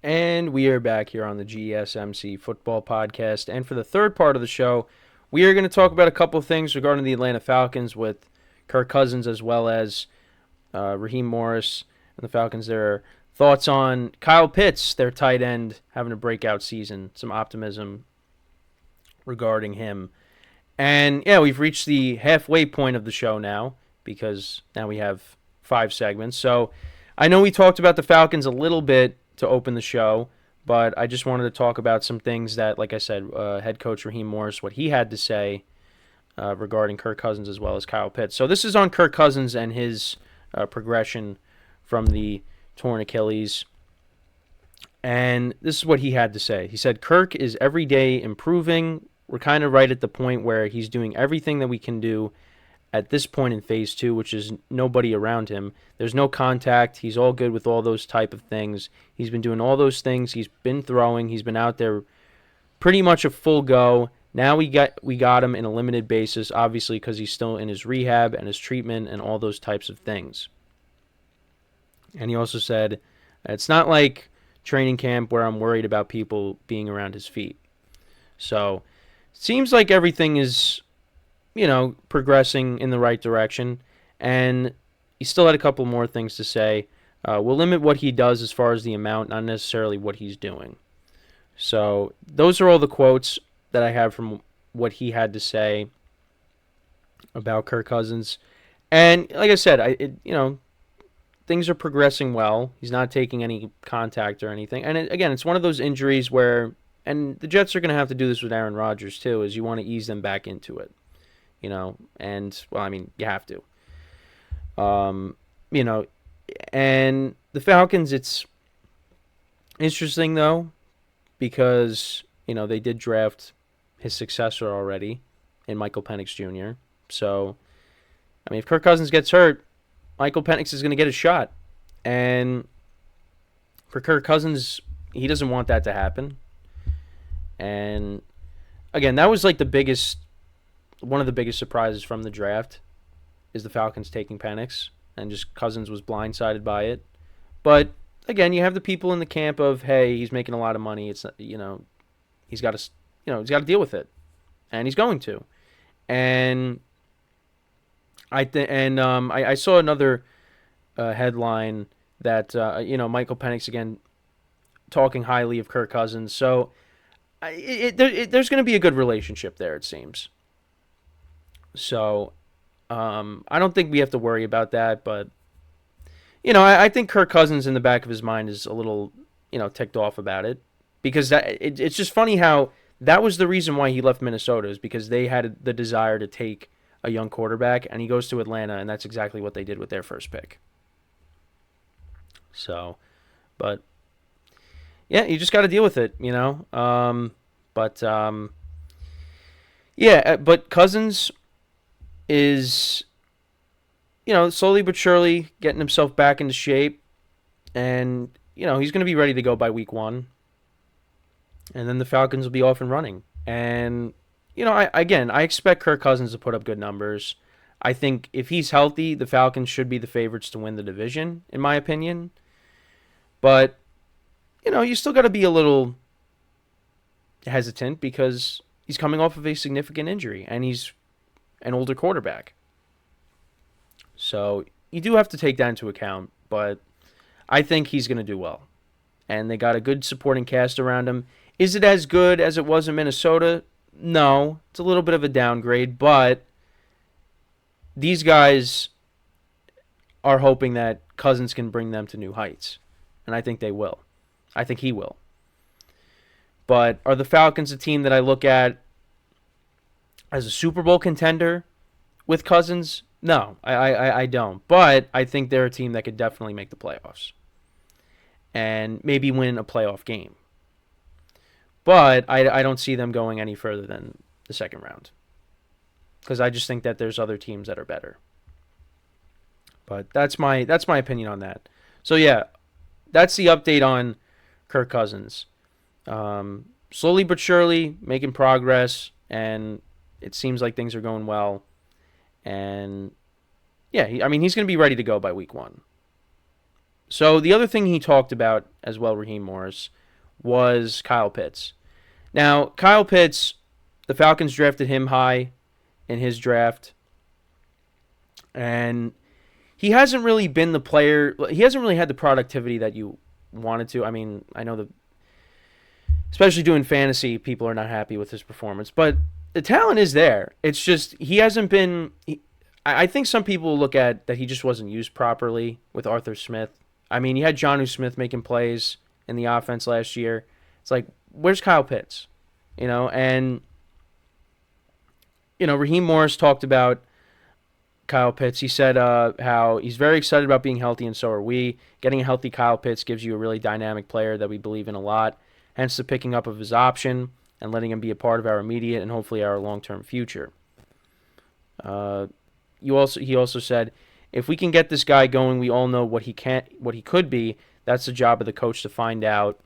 And we are back here on the GSMC Football Podcast. And for the third part of the show, we are going to talk about a couple of things regarding the Atlanta Falcons with Kirk Cousins as well as Raheem Morris and the Falcons. Their thoughts on Kyle Pitts, their tight end, having a breakout season. Some optimism regarding him. And yeah, we've reached the halfway point of the show now because now we have 5 segments. So I know we talked about the Falcons a little bit to open the show, but I just wanted to talk about some things that, like I said, head coach Raheem Morris, what he had to say regarding Kirk Cousins as well as Kyle Pitts. So this is on Kirk Cousins and his progression from the torn Achilles. And this is what he had to say. He said, Kirk is every day improving. We're kind of right at the point where he's doing everything that we can do at this point in phase 2, which is nobody around him. There's no contact. He's all good with all those type of things. He's been doing all those things. He's been throwing. He's been out there pretty much a full go. Now we got him in a limited basis, obviously, because he's still in his rehab and his treatment and all those types of things. And he also said, it's not like training camp where I'm worried about people being around his feet. So seems like everything is progressing in the right direction. And he still had a couple more things to say. We'll limit what he does as far as the amount, not necessarily what he's doing. So those are all the quotes that I have from what he had to say about Kirk Cousins. And like I said, things are progressing well. He's not taking any contact or anything. And again, it's one of those injuries where, and the Jets are going to have to do this with Aaron Rodgers too, is you want to ease them back into it. And, well, I mean, you have to. And the Falcons, it's interesting, though, because, they did draft his successor already in Michael Penix Jr. So, I mean, if Kirk Cousins gets hurt, Michael Penix is going to get a shot. And for Kirk Cousins, he doesn't want that to happen. And, again, that was like one of the biggest surprises from the draft is the Falcons taking Penix, and just Cousins was blindsided by it. But again, you have the people in the camp of, hey, he's making a lot of money. It's he's got to deal with it, and he's going to. And I saw another headline that Michael Penix again talking highly of Kirk Cousins. So there's going to be a good relationship there, it seems. So, I don't think we have to worry about that, but, I think Kirk Cousins in the back of his mind is a little, ticked off about it, because it's just funny how that was the reason why he left Minnesota, is because they had the desire to take a young quarterback, and he goes to Atlanta, and that's exactly what they did with their first pick. So, but, yeah, you just got to deal with it, but Cousins is, slowly but surely getting himself back into shape. And, he's going to be ready to go by week 1. And then the Falcons will be off and running. And, I expect Kirk Cousins to put up good numbers. I think if he's healthy, the Falcons should be the favorites to win the division, in my opinion. But, you still got to be a little hesitant because he's coming off of a significant injury, and he's an older quarterback. So you do have to take that into account, but I think he's going to do well. And they got a good supporting cast around him. Is it as good as it was in Minnesota? No. It's a little bit of a downgrade, but these guys are hoping that Cousins can bring them to new heights. And I think they will. I think he will. But are the Falcons a team that I look at as a Super Bowl contender with Cousins? No, I don't. But I think they're a team that could definitely make the playoffs and maybe win a playoff game. But I don't see them going any further than the second round because I just think that there's other teams that are better. But that's my opinion on that. So, yeah, that's the update on Kirk Cousins. Slowly but surely making progress, and it seems like things are going well. And, yeah, he's going to be ready to go by week 1. So the other thing he talked about as well, Raheem Morris, was Kyle Pitts. Now, Kyle Pitts, the Falcons drafted him high in his draft, and he hasn't really been the player. He hasn't really had the productivity that you wanted to. I mean, I know especially doing fantasy, people are not happy with his performance, but the talent is there. It's just he hasn't been. I think some people look at that he just wasn't used properly with Arthur Smith. I mean, you had Jonnu Smith making plays in the offense last year. It's like, where's Kyle Pitts? And Raheem Morris talked about Kyle Pitts. He said how he's very excited about being healthy, and so are we. Getting a healthy Kyle Pitts gives you a really dynamic player that we believe in a lot, hence the picking up of his option and letting him be a part of our immediate and hopefully our long-term future. He also said, if we can get this guy going, we all know what he could be. That's the job of the coach to find out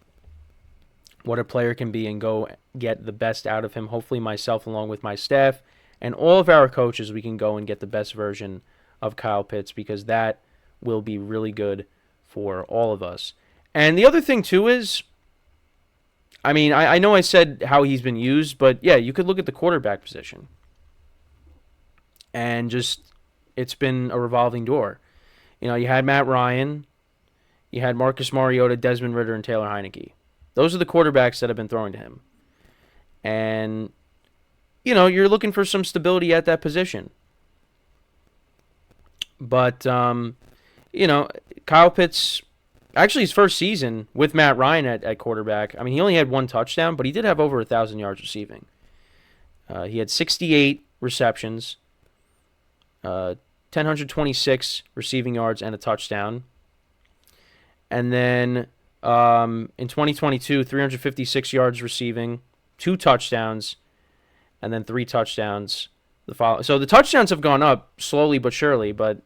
what a player can be and go get the best out of him. Hopefully myself along with my staff and all of our coaches, we can go and get the best version of Kyle Pitts, because that will be really good for all of us. And the other thing too is, I mean, I know I said how he's been used, but yeah, you could look at the quarterback position. And just, it's been a revolving door. You had Matt Ryan, you had Marcus Mariota, Desmond Ridder, and Taylor Heineke. Those are the quarterbacks that have been throwing to him. And, you're looking for some stability at that position. But, Kyle Pitts, actually his first season with Matt Ryan at quarterback, I mean, he only had one touchdown, but he did have over 1,000 yards receiving. He had 68 receptions, 1,026 receiving yards, and a touchdown. And then in 2022, 356 yards receiving, 2 touchdowns, and then 3 touchdowns. So the touchdowns have gone up slowly but surely, but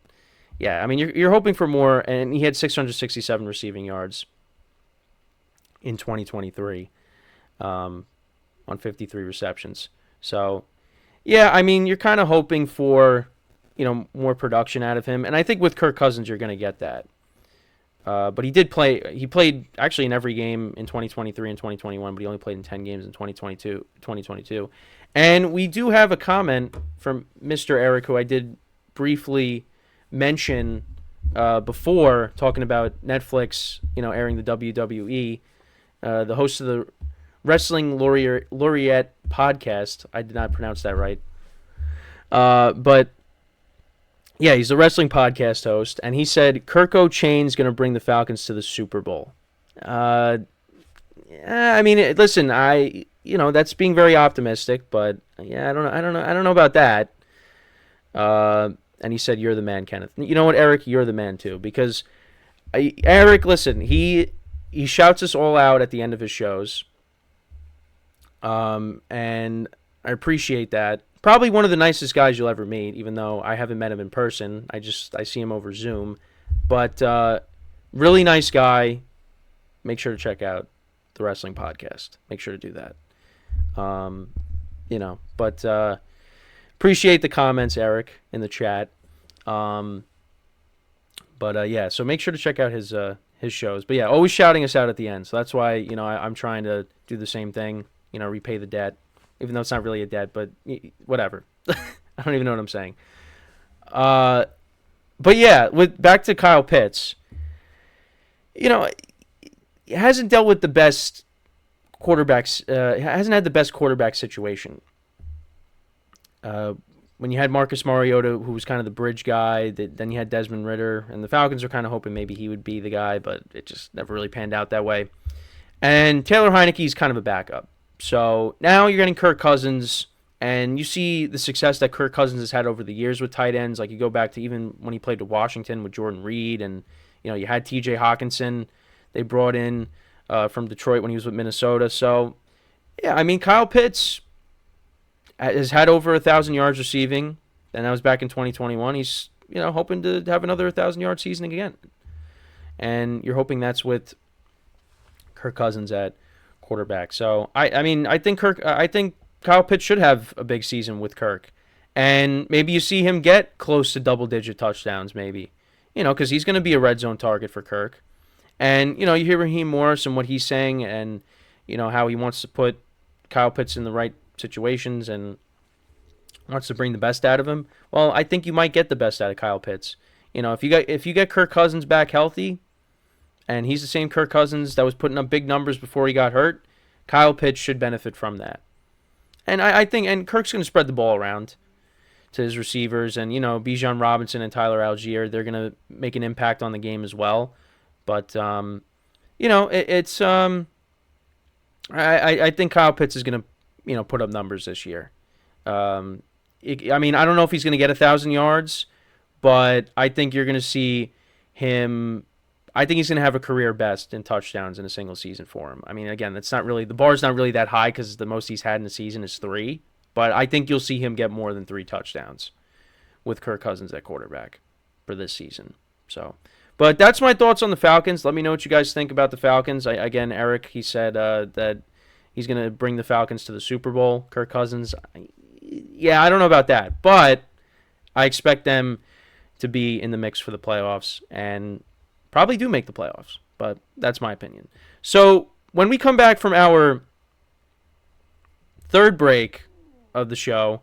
yeah, I mean, you're hoping for more, and he had 667 receiving yards in 2023 on 53 receptions. So, yeah, I mean, you're kind of hoping for, more production out of him, and I think with Kirk Cousins, you're going to get that. But he played actually in every game in 2023 and 2021, but he only played in 10 games in 2022. And we do have a comment from Mr. Eric, who I did briefly mention before, talking about Netflix, airing the WWE. The host of the Wrestling Laureate podcast. I did not pronounce that right. But yeah, he's the wrestling podcast host, and he said Kirko Chain's going to bring the Falcons to the Super Bowl. I mean, listen, that's being very optimistic, but yeah, I don't know about that. And he said, "You're the man, Kenneth." You know what, Eric? You're the man too, because Eric, listen, he shouts us all out at the end of his shows, and I appreciate that. Probably one of the nicest guys you'll ever meet, even though I haven't met him in person. I see him over Zoom, but really nice guy. Make sure to check out the wrestling podcast. Make sure to do that. But appreciate the comments, Eric, in the chat. Yeah, so make sure to check out his shows. But yeah, always shouting us out at the end. So that's why, I'm trying to do the same thing, repay the debt, even though it's not really a debt, but whatever. I don't even know what I'm saying. But yeah, back to Kyle Pitts, he hasn't dealt with the best quarterbacks, hasn't had the best quarterback situation. When you had Marcus Mariota, who was kind of the bridge guy, then you had Desmond Ridder, and the Falcons were kind of hoping maybe he would be the guy, but it just never really panned out that way. And Taylor Heineke is kind of a backup. So now you're getting Kirk Cousins, and you see the success that Kirk Cousins has had over the years with tight ends. Like you go back to even when he played to Washington with Jordan Reed, and you had T.J. Hawkinson. They brought in from Detroit when he was with Minnesota. So yeah, I mean, Kyle Pitts has had over 1,000 yards receiving, and that was back in 2021. He's hoping to have another 1,000-yard season again, and you're hoping that's with Kirk Cousins at quarterback. So I think Kyle Pitts should have a big season with Kirk, and maybe you see him get close to double-digit touchdowns, maybe, because he's going to be a red zone target for Kirk. And, you hear Raheem Morris and what he's saying and, how he wants to put Kyle Pitts in the right situations and wants to bring the best out of him. Well, I think you might get the best out of Kyle Pitts. If you get Kirk Cousins back healthy, and he's the same Kirk Cousins that was putting up big numbers before he got hurt, Kyle Pitts should benefit from that. And I think, and Kirk's going to spread the ball around to his receivers, and Bijan Robinson and Tyler Algier, they're going to make an impact on the game as well. But it's I think Kyle Pitts is going to put up numbers this year. I don't know if he's going to get 1,000 yards, but I think you're going to see him. I think he's going to have a career best in touchdowns in a single season for him. I mean, again, the bar's not really that high because the most he's had in a season is 3. But I think you'll see him get more than 3 touchdowns with Kirk Cousins at quarterback for this season. But that's my thoughts on the Falcons. Let me know what you guys think about the Falcons. Again, Eric, he said that he's going to bring the Falcons to the Super Bowl. Kirk Cousins, yeah, I don't know about that. But I expect them to be in the mix for the playoffs and probably do make the playoffs. But that's my opinion. So when we come back from our third break of the show,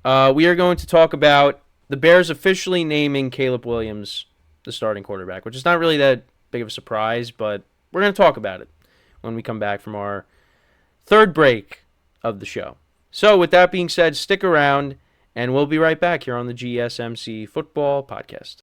we are going to talk about the Bears officially naming Caleb Williams the starting quarterback, which is not really that big of a surprise, but we're going to talk about it when we come back from our third break of the show. So with that being said, stick around, and we'll be right back here on the GSMC Football Podcast.